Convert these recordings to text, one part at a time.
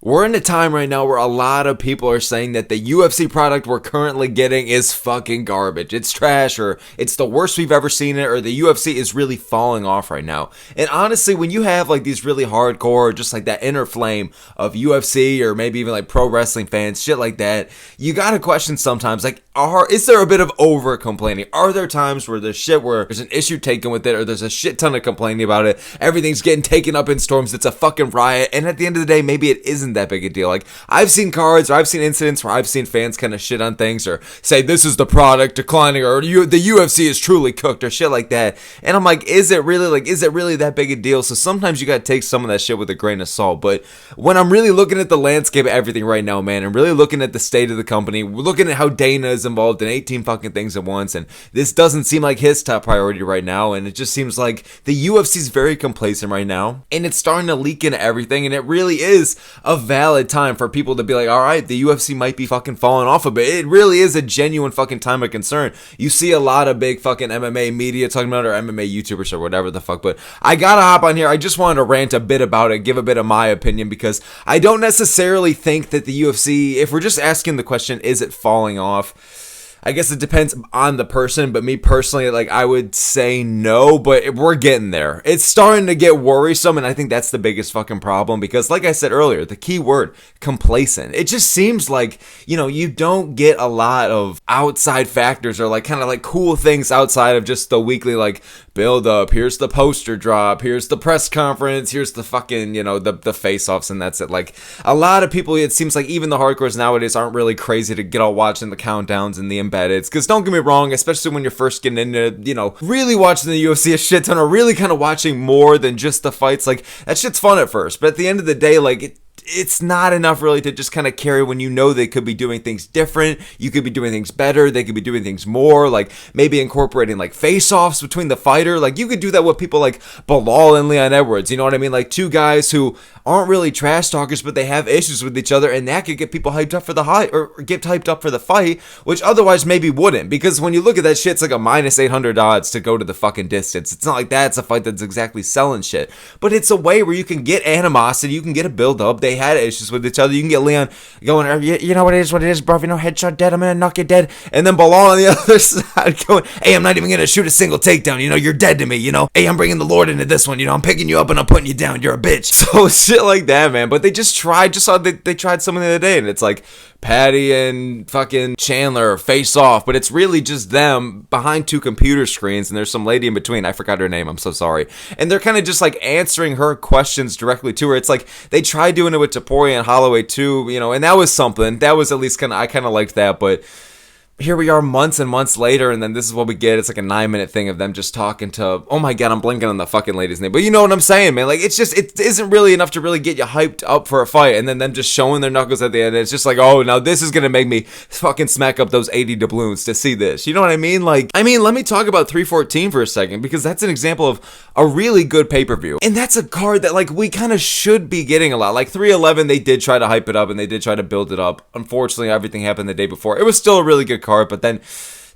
We're in a time right now where a lot of people are saying that the UFC product we're currently getting is fucking garbage. It's trash, or it's the worst we've ever seen it, or the UFC is really falling off right now. And honestly, when you have like these really hardcore, just like that inner flame of UFC or maybe even like pro wrestling fans, shit like that, you gotta question sometimes, like, is there a bit of over complaining? Are there times where there's shit where there's an issue taken with it, or there's a shit ton of complaining about it, everything's getting taken up in storms, it's a fucking riot, and at the end of the day, maybe it isn't that big a deal? Like, I've seen cards, or I've seen incidents where I've seen fans kind of shit on things, or say this is the product declining, or the UFC is truly cooked, or shit like that, and I'm like, is it really that big a deal? So sometimes you gotta take some of that shit with a grain of salt. But when I'm really looking at the landscape of everything right now, man, and really looking at the state of the company, we're looking at how Dana is involved in 18 fucking things at once, and this doesn't seem like his top priority right now, and it just seems like the UFC's very complacent right now, and it's starting to leak into everything, and it really is a valid time for people to be like, alright, the UFC might be fucking falling off a bit. It really is a genuine fucking time of concern. You see a lot of big fucking MMA media talking about it, or MMA YouTubers or whatever the fuck, but I gotta hop on here. I just wanted to rant a bit about it, give a bit of my opinion, because I don't necessarily think that the UFC, if we're just asking the question, is it falling off? I guess it depends on the person, but me personally, like, I would say no, but we're getting there. It's starting to get worrisome, and I think that's the biggest fucking problem, because like I said earlier, the key word, complacent. It just seems like, you don't get a lot of outside factors, or like kind of like cool things outside of just the weekly, like, build up, here's the poster drop, here's the press conference, here's the fucking, the face-offs, and that's it. Like, a lot of people, it seems like even the hardcores nowadays aren't really crazy to get all watching the countdowns and the embeddeds, because don't get me wrong, especially when you're first getting into, really watching the UFC a shit ton, or really kind of watching more than just the fights, like, that shit's fun at first, but at the end of the day, like, it's not enough really to just kind of carry when they could be doing things different, you could be doing things better, they could be doing things more, like maybe incorporating like face-offs between the fighter, like you could do that with people like Bilal and Leon Edwards, you know what I mean, like two guys who aren't really trash talkers, but they have issues with each other, and that could get people hyped up for the get hyped up for the fight, which otherwise maybe wouldn't, because when you look at that shit, it's like a minus 800 odds to go to the fucking distance. It's not like that's a fight that's exactly selling shit, but it's a way where you can get animosity, you can get a build up. They had issues with each other. You can get Leon going, you know what it is, bro. Headshot dead, I'm gonna knock you dead. And then Bilal on the other side going, hey, I'm not even gonna shoot a single takedown. You're dead to me. Hey, I'm bringing the Lord into this one. I'm picking you up and I'm putting you down. You're a bitch. So shit like that, man. But they just saw they tried something the other day, and it's like Patty and fucking Chandler face off, but it's really just them behind two computer screens, and there's some lady in between. I forgot her name. I'm so sorry. And they're kind of just like answering her questions directly to her. It's like they tried doing it with Taporia and Holloway too, and that was something. That was at least I kind of liked that, but here we are months and months later, and then this is what we get. It's like a 9-minute thing of them just talking to, oh my god, I'm blanking on the fucking lady's name, but you know what I'm saying, man. Like, it isn't really enough to really get you hyped up for a fight, and then them just showing their knuckles at the end. It's just like, oh, now this is gonna make me fucking smack up those 80 doubloons to see this. You know what I mean? Like, let me talk about 314 for a second, because that's an example of a really good pay-per-view, and that's a card that, like, we kind of should be getting a lot. Like, 311, they did try to hype it up, and they did try to build it up. Unfortunately, everything happened the day before. It was still a really good card, but then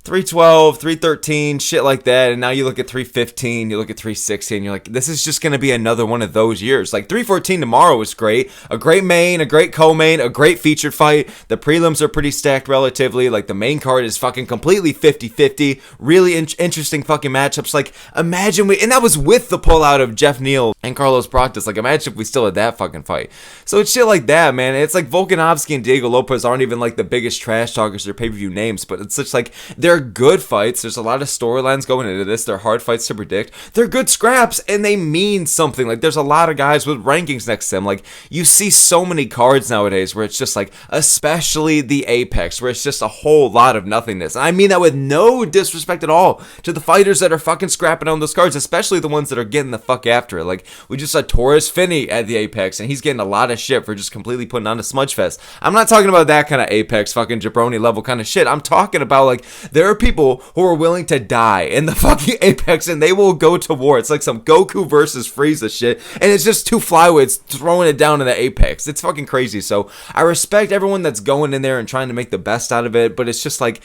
312, 313, shit like that, and now you look at 315, you look at 316, you're like, this is just going to be another one of those years. Like, 314 tomorrow is great, a great main, a great co-main, a great featured fight, the prelims are pretty stacked relatively, like, the main card is fucking completely 50-50, really interesting fucking matchups. Like, imagine and that was with the pullout of Jeff Neal and Carlos Pratas. Like, imagine if we still had that fucking fight. So it's shit like that, man. It's like Volkanovski and Diego Lopez aren't even like the biggest trash talkers or pay-per-view names, but it's such like, they're good fights. There's a lot of storylines going into this. They're hard fights to predict. They're good scraps, and they mean something. Like, there's a lot of guys with rankings next to them. Like, you see so many cards nowadays where it's just like, especially the Apex, where it's just a whole lot of nothingness. And I mean that with no disrespect at all to the fighters that are fucking scrapping on those cards, especially the ones that are getting the fuck after it. Like, we just saw Torres Finney at the Apex, and he's getting a lot of shit for just completely putting on a smudge fest. I'm not talking about that kind of Apex fucking jabroni level kind of shit. I'm talking about, like, there are people who are willing to die in the fucking Apex, and they will go to war. It's like some Goku versus Frieza shit, and it's just two flyweights throwing it down in the Apex. It's fucking crazy. So I respect everyone that's going in there and trying to make the best out of it, but it's just like,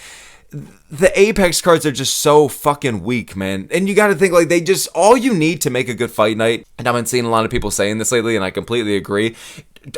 the Apex cards are just so fucking weak, man. And you gotta think, like, all you need to make a good fight night, and I've been seeing a lot of people saying this lately, and I completely agree,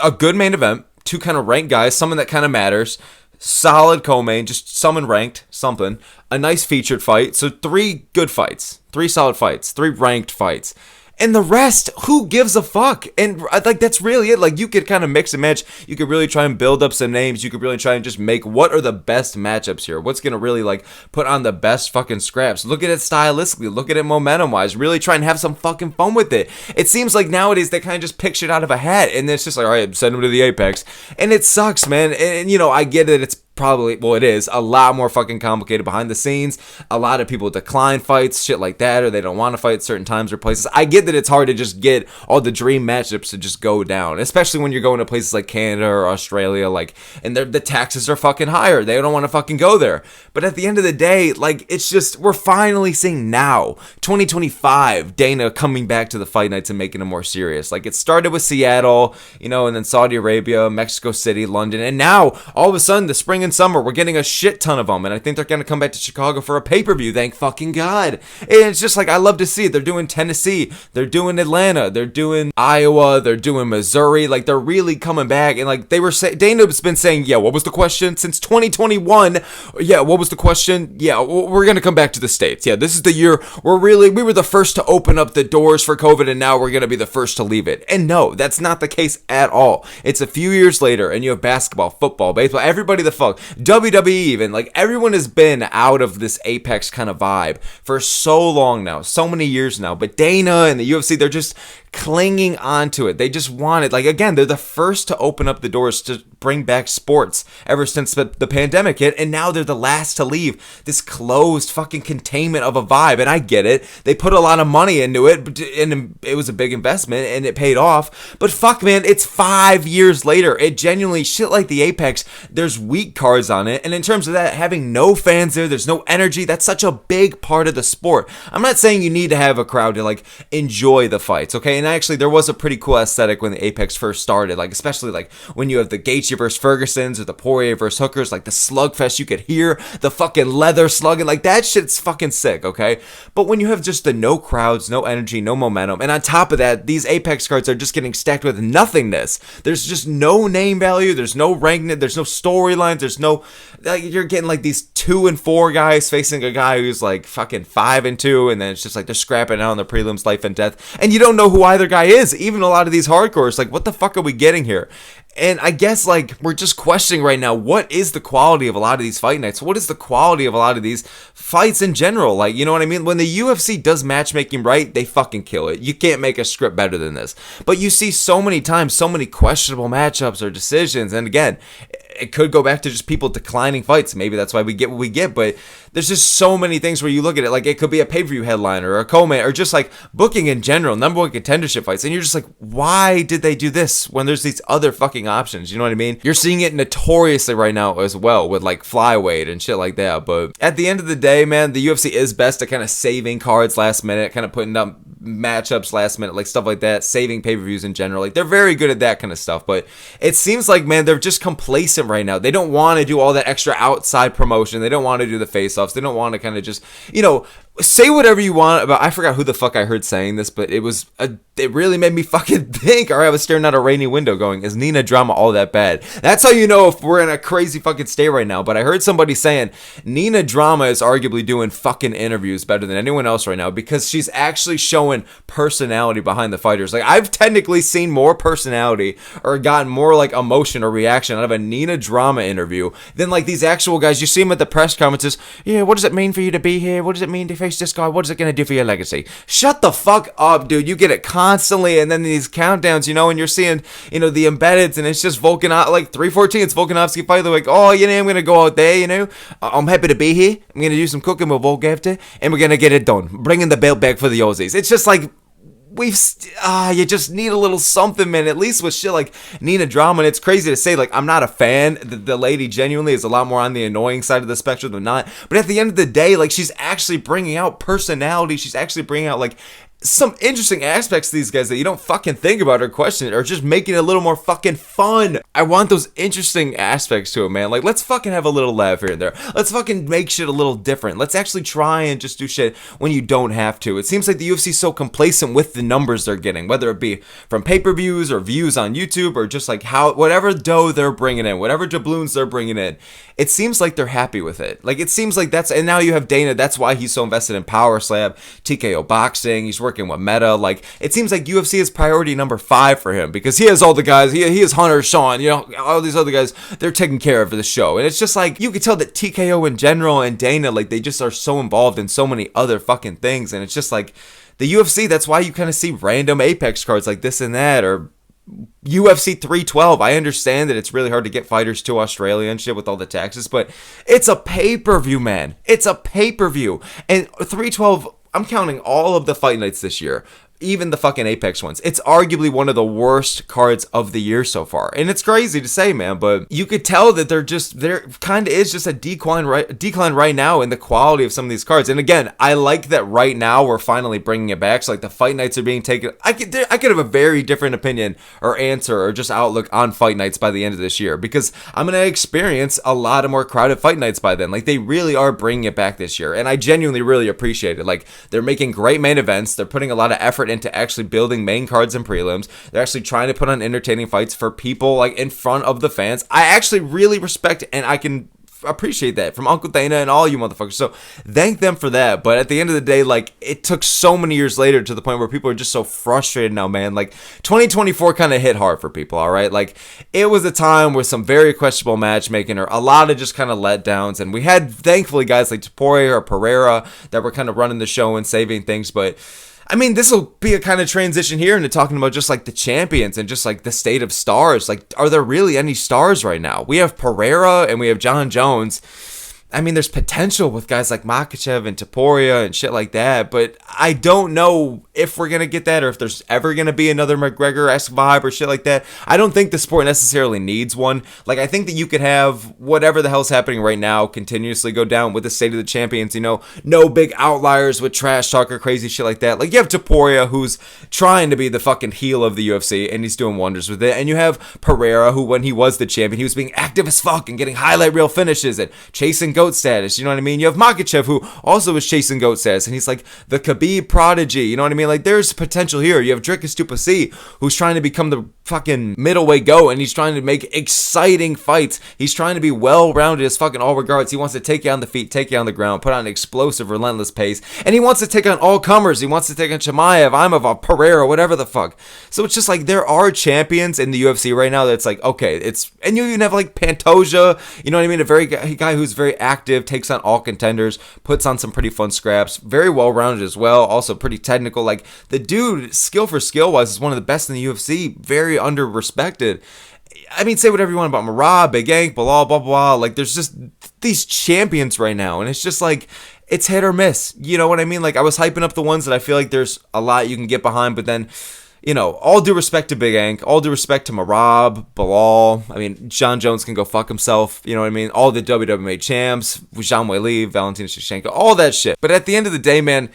a good main event, two kind of ranked guys, someone that kind of matters, solid co-main, just someone ranked, something, a nice featured fight. So 3 good fights, 3 solid fights, 3 ranked fights. And the rest, who gives a fuck? And like, that's really it. Like, you could kind of mix and match. You could really try and build up some names. You could really try and just make what are the best matchups here. What's going to really like put on the best fucking scraps. Look at it stylistically. Look at it momentum wise. Really try and have some fucking fun with it. It seems like nowadays they kind of just pick shit out of a hat. And it's just like, all right, send them to the Apex. And it sucks, man. And you know, I get it. It's probably, well, it is a lot more fucking complicated behind the scenes. A lot of people decline fights, shit like that, or they don't want to fight certain times or places. I get that it's hard to just get all the dream matchups to just go down, especially when you're going to places like Canada or Australia, like, and the taxes are fucking higher. They don't want to fucking go there. But at the end of the day, like, it's just, we're finally seeing now, 2025, Dana coming back to the fight nights and making them more serious. Like, it started with Seattle, you know, and then Saudi Arabia, Mexico City, London, and now all of a sudden the spring and summer we're getting a shit ton of them, and I think they're gonna come back to Chicago for a pay-per-view. Thank fucking God. And it's just like, I love to see it. They're doing Tennessee, they're doing Atlanta, they're doing Iowa, they're doing Missouri. Like, they're really coming back. And like, they were saying, Dana's been saying, yeah, what was the question since 2021? Yeah, what was the question? Yeah, we're gonna come back to the States. Yeah, this is the year we were the first to open up the doors for COVID, and now we're gonna be the first to leave it. And no, that's not the case at all. It's a few years later, and you have basketball, football, baseball, everybody the fuck, WWE even, like, everyone has been out of this Apex kind of vibe for so long now, so many years now. But Dana and the UFC, they're just clinging on to it. They just want it. Like, again, they're the first to open up the doors to bring back sports ever since the pandemic hit, and now they're the last to leave this closed fucking containment of a vibe. And I get it. They put a lot of money into it, and it was a big investment, and it paid off. But fuck, man, it's 5 years later. It genuinely, shit like the Apex, there's weak cards on it. And in terms of that, having no fans there's no energy. That's such a big part of the sport. I'm not saying you need to have a crowd to like enjoy the fights, okay? And actually, there was a pretty cool aesthetic when the Apex first started, like, especially like when you have the Gaethje versus Fergusons or the Poirier versus Hookers, like the slugfest, you could hear the fucking leather slugging, like, that shit's fucking sick, okay? But when you have just the no crowds, no energy, no momentum, and on top of that, these Apex cards are just getting stacked with nothingness. There's just no name value, there's no ranking, there's no storylines, there's no, like, you're getting like these 2 and 4 guys facing a guy who's like fucking 5 and 2, and then it's just like they're scrapping out on the prelims, life and death, and you don't know who either guy is. Even a lot of these hardcores, like, what the fuck are we getting here? And I guess, like, we're just questioning right now, what is the quality of a lot of these fight nights? What is the quality of a lot of these fights in general? Like, you know what I mean? When the UFC does matchmaking right, they fucking kill it. You can't make a script better than this. But you see so many times, so many questionable matchups or decisions. And again, it could go back to just people declining fights. Maybe that's why we get what we get. But there's just so many things where you look at it, like, it could be a pay-per-view headliner or a co-main or just like booking in general, number one contendership fights. And you're just like, why did they do this when there's these other fucking options? You know what I mean? You're seeing it notoriously right now as well with like flyweight and shit like that. But at the end of the day, man, the UFC is best at kind of saving cards last minute, kind of putting up matchups last minute, like stuff like that, saving pay-per-views in general. Like, they're very good at that kind of stuff. But it seems like, man, they're just complacent right now. They don't want to do all that extra outside promotion. They don't want to do the face-offs. They don't want to kind of just, you know, say whatever you want about, I forgot who the fuck I heard saying this, but it really made me fucking think. Or I was staring out a rainy window going, is Nina Drama all that bad? That's how you know if we're in a crazy fucking state right now. But I heard somebody saying Nina Drama is arguably doing fucking interviews better than anyone else right now, because she's actually showing personality behind the fighters. Like, I've technically seen more personality or gotten more like emotion or reaction out of a Nina Drama interview than like these actual guys. You see them at the press conferences. Yeah, what does it mean for you to be here? What does it mean to face this guy? What is it going to do for your legacy? Shut the fuck up, dude. You get it constantly, and then these countdowns, you know, and you're seeing, you know, the embeddeds, and it's just like 3:14, it's Volkanovski fight. They're like, oh, you know, I'm going to go out there, you know, I'm happy to be here. I'm going to do some cooking with Volkafter, and we're going to get it done. Bringing the belt back for the Aussies. It's just like, you just need a little something, man, at least with shit like Nina Drama. And it's crazy to say, like, I'm not a fan. The lady genuinely is a lot more on the annoying side of the spectrum than not. But at the end of the day, like, she's actually bringing out personality. She's actually bringing out, like, some interesting aspects to these guys that you don't fucking think about or question it, or just making it a little more fucking fun. I want those interesting aspects to it, man. Like, let's fucking have a little laugh here and there. Let's fucking make shit a little different. Let's actually try and just do shit when you don't have to. It seems like the UFC is so complacent with the numbers they're getting, whether it be from pay-per-views or views on YouTube or just like how, whatever dough they're bringing in, whatever doubloons they're bringing in. It seems like they're happy with it. Like, it seems like that's, and now you have Dana, that's why he's so invested in Power Slab, TKO Boxing, he's working with Meta. Like, it seems like UFC is priority number 5 for him because he has all the guys, he has Hunter, Sean, you know, all these other guys, they're taking care of the show. And it's just like, you could tell that TKO in general and Dana, like, they just are so involved in so many other fucking things. And it's just like, the UFC, that's why you kind of see random Apex cards like this and that, or UFC 312. I understand that it's really hard to get fighters to Australia and shit with all the taxes, but it's a pay-per-view, man. It's a pay-per-view. And 312, I'm counting all of the fight nights this year, even the fucking Apex ones. It's arguably one of the worst cards of the year so far. And it's crazy to say, man, but you could tell that there kind of is just a decline right now in the quality of some of these cards. And again, I like that right now we're finally bringing it back. So like the fight nights are being taken. I could have a very different opinion or answer or just outlook on fight nights by the end of this year, because I'm going to experience a lot of more crowded fight nights by then. Like, they really are bringing it back this year. And I genuinely really appreciate it. Like, they're making great main events. They're putting a lot of effort into actually building main cards and prelims. They're actually trying to put on entertaining fights for people, like, in front of the fans. I actually really respect and I can appreciate that from Uncle Dana and all you motherfuckers. So thank them for that. But at the end of the day, like, it took so many years later to the point where people are just so frustrated now, man. Like, 2024 kind of hit hard for people, all right? Like, it was a time with some very questionable matchmaking or a lot of just kind of letdowns. And we had, thankfully, guys like Topuria or Pereira that were kind of running the show and saving things. But I mean, this will be a kind of transition here into talking about just like the champions and just like the state of stars. Like, are there really any stars right now? We have Pereira and we have John Jones. I mean, there's potential with guys like Makhachev and Topuria and shit like that, but I don't know if we're going to get that or if there's ever going to be another McGregor-esque vibe or shit like that. I don't think the sport necessarily needs one. Like, I think that you could have whatever the hell's happening right now continuously go down with the state of the champions, you know, no big outliers with trash talk or crazy shit like that. Like, you have Topuria, who's trying to be the fucking heel of the UFC, and he's doing wonders with it. And you have Pereira, who, when he was the champion, he was being active as fuck and getting highlight reel finishes and chasing GOAT status, you know what I mean? You have Makhachev, who also was chasing GOAT status, and he's like the Khabib prodigy, you know what I mean? Like, there's potential here. You have Dricus du Plessis, who's trying to become the fucking middleweight GOAT, and he's trying to make exciting fights. He's trying to be well-rounded as fucking all regards. He wants to take you on the feet, take you on the ground, put on an explosive, relentless pace, and he wants to take on all comers. He wants to take on Chimaev, Imavov, Pereira, whatever the fuck. So it's just like, there are champions in the UFC right now that's like, okay, it's, and you even have like Pantoja, you know what I mean? A guy who's very active, takes on all contenders, puts on some pretty fun scraps, very well-rounded as well, also pretty technical. Like, the dude, skill for skill-wise, is one of the best in the UFC, very under-respected. I mean, say whatever you want about Marab, Big Yank, Bilal, blah, blah, blah. Like, there's just these champions right now, and it's just like, it's hit or miss. You know what I mean? Like, I was hyping up the ones that I feel like there's a lot you can get behind, but then, you know, all due respect to Big Yank, all due respect to Marab, Bilal. I mean, John Jones can go fuck himself. You know what I mean? All the WWE champs, Zhang Weili, Valentina Shevchenko, all that shit. But at the end of the day, man,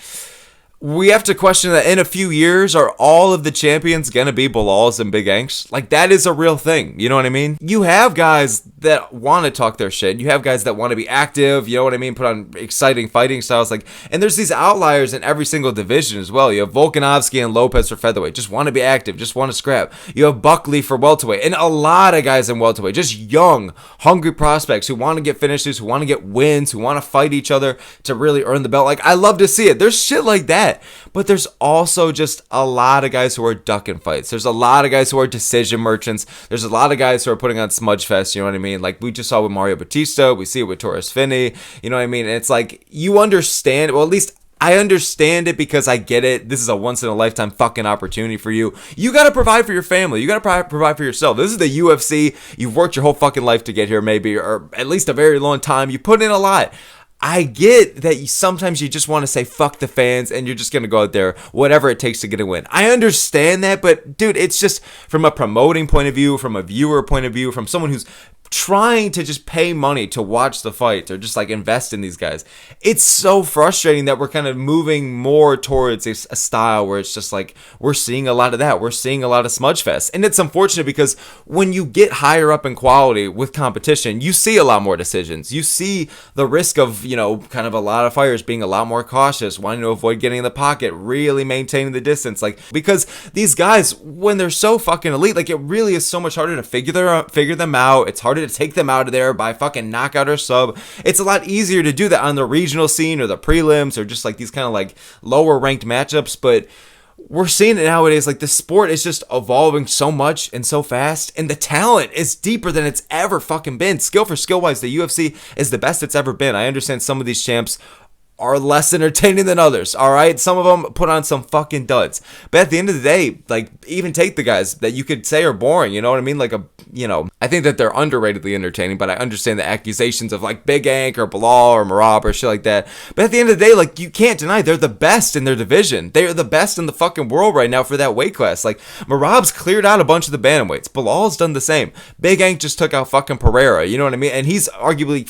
we have to question that in a few years, are all of the champions going to be Bilals and Big Yanks? Like, that is a real thing. You know what I mean? You have guys that want to talk their shit. You have guys that want to be active. You know what I mean? Put on exciting fighting styles. Like, and there's these outliers in every single division as well. You have Volkanovski and Lopez for featherweight. Just want to be active. Just want to scrap. You have Buckley for welterweight. And a lot of guys in welterweight. Just young, hungry prospects who want to get finishes, who want to get wins, who want to fight each other to really earn the belt. Like, I love to see it. There's shit like that. But there's also just a lot of guys who are ducking fights. There's a lot of guys who are decision merchants. There's a lot of guys who are putting on smudge fest, you know what I mean? Like, we just saw with Mario Batista. We see it with Torres Finney. You know what I mean? And it's like, you understand, well, at least I understand it because I get it. This is a once-in-a-lifetime fucking opportunity for you. You got to provide for your family. You got to provide for yourself. This is the UFC. You've worked your whole fucking life to get here, maybe, or at least a very long time. You put in a lot. I get that sometimes you just want to say fuck the fans and you're just going to go out there, whatever it takes to get a win. I understand that, but dude, it's just from a promoting point of view, from a viewer point of view, from someone who's trying to just pay money to watch the fight or just like invest in these guys. It's so frustrating that we're kind of moving more towards a style where it's just like we're seeing a lot of that. We're seeing a lot of smudge fest. And it's unfortunate because when you get higher up in quality with competition, you see a lot more decisions. You see the risk of, kind of a lot of fighters being a lot more cautious, wanting to avoid getting in the pocket, really maintaining the distance. Like, because these guys, when they're so fucking elite, like, it really is so much harder to figure them out. It's harder to take them out of there by fucking knockout or sub. It's a lot easier to do that on the regional scene or the prelims or just like these kind of like lower ranked matchups. But we're seeing it nowadays. Like, the sport is just evolving so much and so fast, and the talent is deeper than it's ever fucking been. Skill for skill wise, the UFC is the best it's ever been. I understand some of these champs are less entertaining than others, all right? Some of them put on some fucking duds. But at the end of the day, like, even take the guys that you could say are boring, you know what I mean? Like, I think that they're underratedly entertaining, but I understand the accusations of, like, Big Ank or Bilal or Merab or shit like that. But at the end of the day, like, you can't deny they're the best in their division. They are the best in the fucking world right now for that weight class. Like, Merab's cleared out a bunch of the bantamweights. Bilal's done the same. Big Ank just took out fucking Pereira, you know what I mean? And he's arguably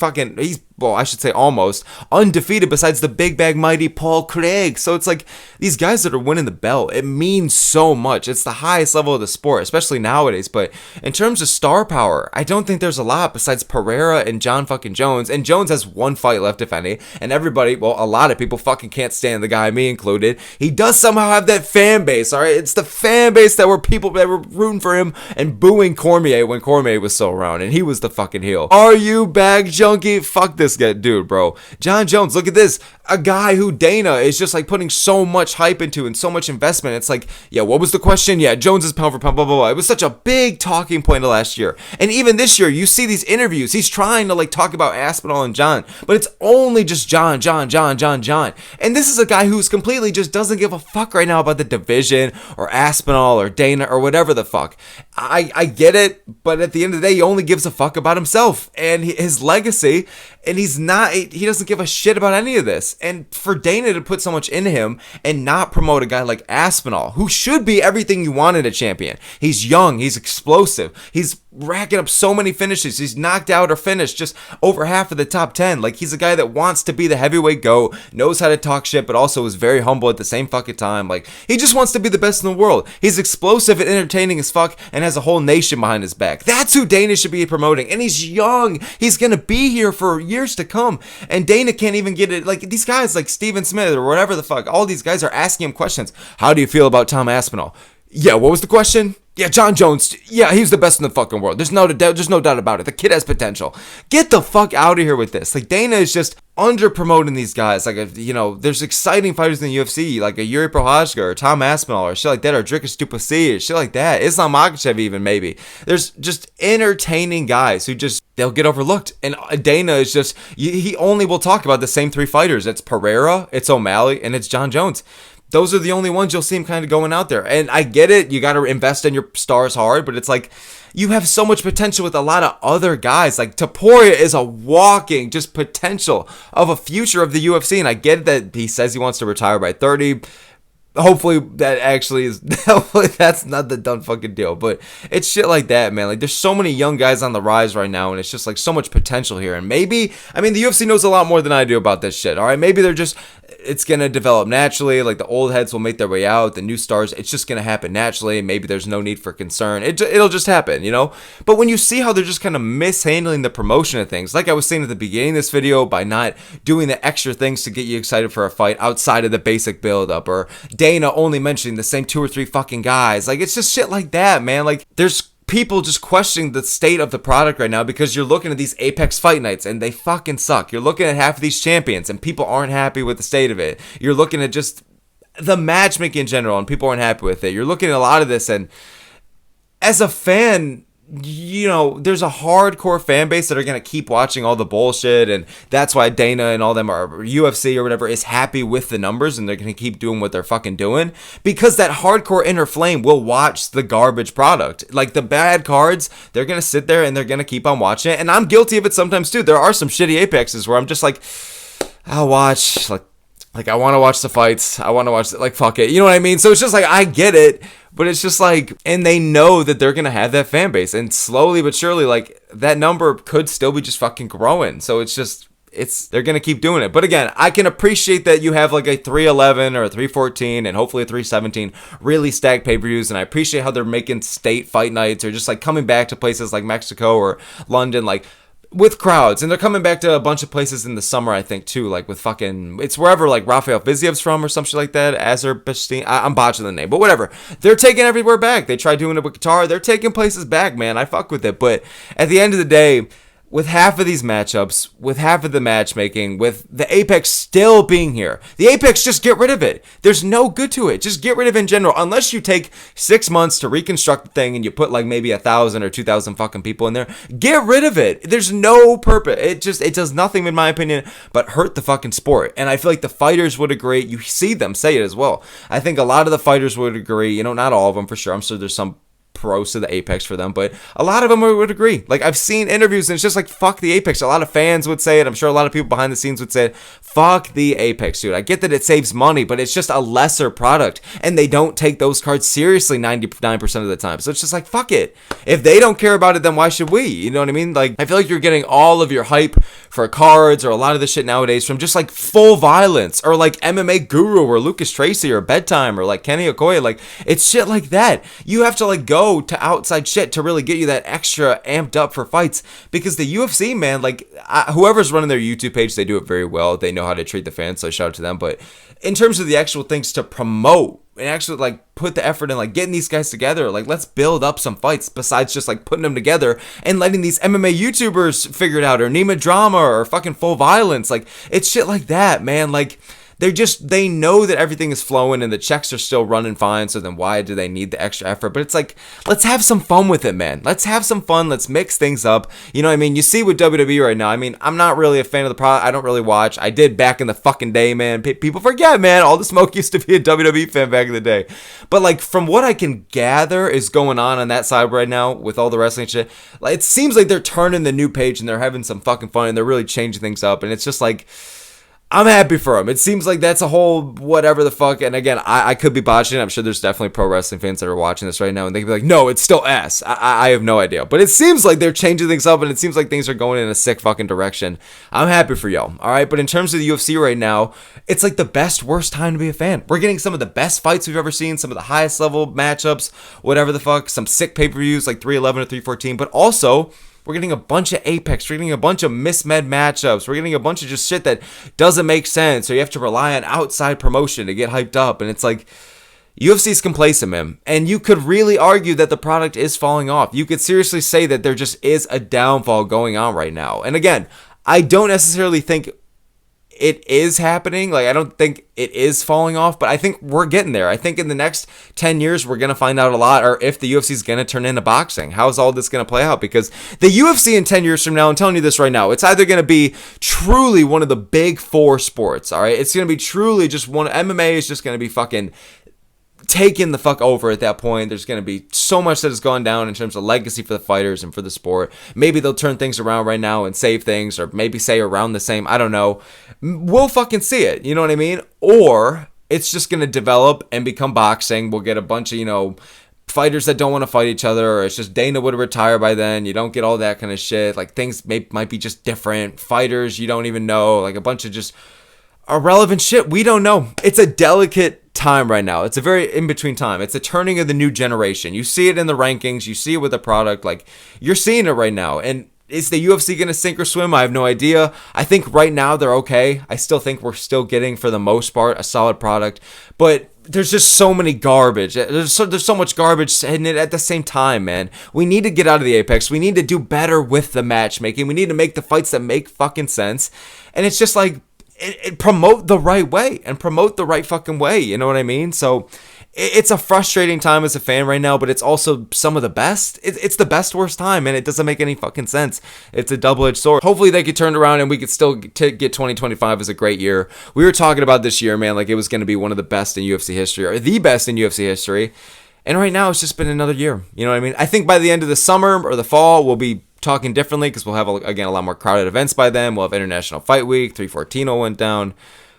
I should say almost undefeated besides the big bag mighty Paul Craig. So it's like these guys that are winning the belt, it means so much. It's the highest level of the sport, especially nowadays. But in terms of star power, I don't think there's a lot besides Pereira and John fucking Jones. And Jones has one fight left, if any. And everybody, well, a lot of people fucking can't stand the guy, me included. He does somehow have that fan base, all right? It's the fan base that were people that were rooting for him and booing Cormier when Cormier was still around. And he was the fucking heel. Are you bag junkie? Fuck this guy, dude, bro. John Jones, look at this. A guy who Dana is just like putting so much hype into and so much investment. It's like, yeah, what was the question? Yeah, Jones is pound for pound, blah, blah, blah. It was such a big talking point of last year. And even this year, you see these interviews. He's trying to like talk about Aspinall and John, but it's only just John. And this is a guy who's completely just doesn't give a fuck right now about the division or Aspinall or Dana or whatever the fuck. I get it, but at the end of the day, he only gives a fuck about himself and his legacy, and he doesn't give a shit about any of this. And for Dana to put so much into him and not promote a guy like Aspinall, who should be everything you want in a champion. He's young, he's explosive, he's racking up so many finishes, he's knocked out or finished just over half of the top 10. Like, he's a guy that wants to be the heavyweight GOAT, knows how to talk shit, but also is very humble at the same fucking time. Like, he just wants to be the best in the world. He's explosive and entertaining as fuck and has a whole nation behind his back. That's who Dana should be promoting. And he's young. He's gonna be here for years to come. And Dana can't even get it. Like, these guys like Steven Smith or whatever the fuck, all these guys are asking him questions. How do you feel about Tom Aspinall? Yeah, what was the question? Yeah, John Jones. Yeah, he's the best in the fucking world. There's no doubt about it. The kid has potential. Get the fuck out of here with this. Like, Dana is just under promoting these guys. Like, there's exciting fighters in the UFC, like a Yuri Prochazka or Tom Aspinall or shit like that, or Dricus du Plessis or shit like that. Islam Makhachev even, maybe. There's just entertaining guys who just, they'll get overlooked. And Dana is just, he only will talk about the same three fighters. It's Pereira, it's O'Malley, and it's John Jones. Those are the only ones you'll see him kind of going out there. And I get it. You got to invest in your stars hard, but it's like you have so much potential with a lot of other guys. Like, Topuria is a walking just potential of a future of the UFC. And I get that he says he wants to retire by 30. Hopefully that's not the done fucking deal, but it's shit like that, man. Like, there's so many young guys on the rise right now, and it's just like so much potential here. And maybe, the UFC knows a lot more than I do about this shit, all right? Maybe it's gonna develop naturally. Like, the old heads will make their way out, the new stars, it's just gonna happen naturally. Maybe there's no need for concern. It'll just happen, you know? But when you see how they're just kind of mishandling the promotion of things, like I was saying at the beginning of this video, by not doing the extra things to get you excited for a fight outside of the basic build-up, or Dana only mentioning the same 2 or 3 fucking guys. Like, it's just shit like that, man. Like, there's people just questioning the state of the product right now because you're looking at these Apex Fight Nights and they fucking suck. You're looking at half of these champions and people aren't happy with the state of it. You're looking at just the matchmaking in general and people aren't happy with it. You're looking at a lot of this, and as a fan, there's a hardcore fan base that are going to keep watching all the bullshit, and that's why Dana and all them, are UFC or whatever, is happy with the numbers, and they're going to keep doing what they're fucking doing, because that hardcore inner flame will watch the garbage product. Like, the bad cards, they're going to sit there and they're going to keep on watching it, and I'm guilty of it sometimes too. There are some shitty Apexes where I'm just like, I'll watch, like I want to watch the fights, I want to watch, like, fuck it, you know what I mean? So it's just like, I get it, But it's just like, and they know that they're gonna have that fan base, and slowly but surely, like, that number could still be just fucking growing. So it's just, they're gonna keep doing it. But again, I can appreciate that you have like a 311 or a 314 and hopefully a 317 really stacked pay-per-views, and I appreciate how they're making state fight nights or just like coming back to places like Mexico or London, like with crowds, and they're coming back to a bunch of places in the summer, I think, too, like with fucking, it's wherever like Rafael Fiziev's from or some shit like that, Azerbaijan, I'm botching the name, but whatever, they're taking everywhere back. They tried doing it with Qatar, they're taking places back, man. I fuck with it, but at the end of the day, with half of these matchups, with half of the matchmaking, with the Apex still being here, the Apex, just get rid of it. There's no good to it. Just get rid of it in general. Unless you take 6 months to reconstruct the thing and you put like maybe 1,000 or 2,000 fucking people in there, get rid of it. There's no purpose. It does nothing, in my opinion, but hurt the fucking sport. And I feel like the fighters would agree. You see them say it as well. I think a lot of the fighters would agree. Not all of them for sure. I'm sure there's some pros to the Apex for them, but a lot of them would agree. Like, I've seen interviews and it's just like, fuck the Apex. A lot of fans would say it. I'm sure a lot of people behind the scenes would say it. Fuck the Apex, dude. I get that it saves money, but it's just a lesser product, and they don't take those cards seriously 99% of the time. So it's just like, fuck it. If they don't care about it, then why should we? You know what I mean? Like, I feel like you're getting all of your hype for cards or a lot of the shit nowadays from just like Full Violence or like MMA Guru or Lucas Tracy or Bedtime or like Kenny Okoye. Like, it's shit like that. You have to like go to outside shit to really get you that extra amped up for fights, because the UFC, man, like, whoever's running their YouTube page, they do it very well. They know how to treat the fans, so shout out to them. But in terms of the actual things to promote and actually like put the effort in, like getting these guys together, like let's build up some fights besides just like putting them together and letting these MMA YouTubers figure it out, or Nima Drama or fucking Full Violence. Like, it's shit like that, man. Like, they know that everything is flowing and the checks are still running fine, so then why do they need the extra effort? But it's like, let's have some fun with it, man. Let's have some fun. Let's mix things up. You know what I mean? You see with WWE right now, I mean, I'm not really a fan of the product. I don't really watch. I did back in the fucking day, man. People forget, man. All the smoke used to be a WWE fan back in the day. But like, from what I can gather is going on that side right now with all the wrestling shit, like, it seems like they're turning the new page and they're having some fucking fun and they're really changing things up. And it's just like, I'm happy for him. It seems like that's a whole whatever the fuck. And again, I could be botching it. I'm sure there's definitely pro wrestling fans that are watching this right now, and they could be like, no, it's still ass. I have no idea. But it seems like they're changing things up, and it seems like things are going in a sick fucking direction. I'm happy for y'all. All right. But in terms of the UFC right now, it's like the best, worst time to be a fan. We're getting some of the best fights we've ever seen, some of the highest level matchups, whatever the fuck, some sick pay-per-views like 311 or 314, but also, we're getting a bunch of Apex. We're getting a bunch of mismed matchups. We're getting a bunch of just shit that doesn't make sense. So you have to rely on outside promotion to get hyped up. And it's like, UFC's complacent, man. And you could really argue that the product is falling off. You could seriously say that there just is a downfall going on right now. And again, I don't necessarily think it is happening. Like, I don't think it is falling off, but I think we're getting there. I think in the next 10 years, we're going to find out a lot, or if the UFC is going to turn into boxing. How's all this going to play out? Because the UFC in 10 years from now, I'm telling you this right now, it's either going to be truly one of the big four sports, all right? It's going to be truly just one. MMA is just going to be fucking taking the fuck over at that point. There's going to be so much that has gone down in terms of legacy for the fighters and for the sport. Maybe they'll turn things around right now and save things, or maybe say around the same. I don't know. We'll fucking see it. You know what I mean? Or it's just going to develop and become boxing. We'll get a bunch of, fighters that don't want to fight each other, or it's just Dana would retire by then. You don't get all that kind of shit. Like, things might be just different. Fighters you don't even know. Like, a bunch of just irrelevant shit. We don't know. It's a delicate time right now. It's a very in-between time. It's a turning of the new generation. You see it in the rankings. You see it with the product. Like, you're seeing it right now. And is the UFC going to sink or swim? I have no idea. I think right now they're okay. I still think we're still getting, for the most part, a solid product. But there's just so many garbage. There's so much garbage hitting it at the same time, man. We need to get out of the Apex. We need to do better with the matchmaking. We need to make the fights that make fucking sense. And it's just like, promote the right way and promote the right fucking way. You know what I mean? So it's a frustrating time as a fan right now, but it's also some of the best. It's the best, worst time, and it doesn't make any fucking sense. It's a double-edged sword. Hopefully they get turned around and we could still get 2025 as a great year. We were talking about this year, man, like it was going to be one of the best in UFC history, or the best in UFC history. And right now it's just been another year. You know what I mean? I think by the end of the summer or the fall, we'll be talking differently, because we'll have, again, a lot more crowded events by then. We'll have International Fight Week. 314 went down.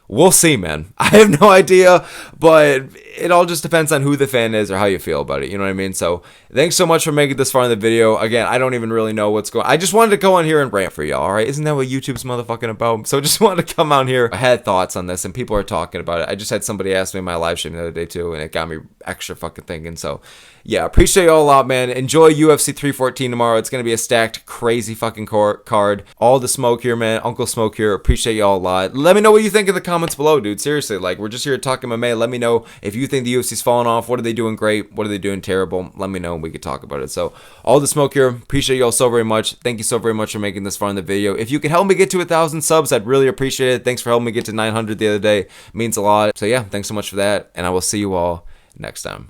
We'll see, man. I have no idea, but it all just depends on who the fan is or how you feel about it. You know what I mean? So thanks so much for making this far in the video. Again, I don't even really know what's going on. I just wanted to go on here and rant for y'all, all right? Isn't that what YouTube's motherfucking about? So just wanted to come on here. I had thoughts on this, and people are talking about it. I just had somebody ask me in my live stream the other day, too, and it got me extra fucking thinking. So, yeah, appreciate y'all a lot, man. Enjoy UFC 314 tomorrow. It's going to be a stacked, crazy fucking card. All the smoke here, man. Uncle Smoke here. Appreciate y'all a lot. Let me know what you think in the comments below, dude. Seriously, like, we're just here talking MMA. Let me know if you think the UFC's falling off. What are they doing great? What are they doing terrible? Let me know and we could talk about it. So, all the smoke here. Appreciate y'all so very much. Thank you so very much for making this far in the video. If you could help me get to 1,000 subs, I'd really appreciate it. Thanks for helping me get to 900 the other day. It means a lot. So, yeah, thanks so much for that. And I will see you all next time.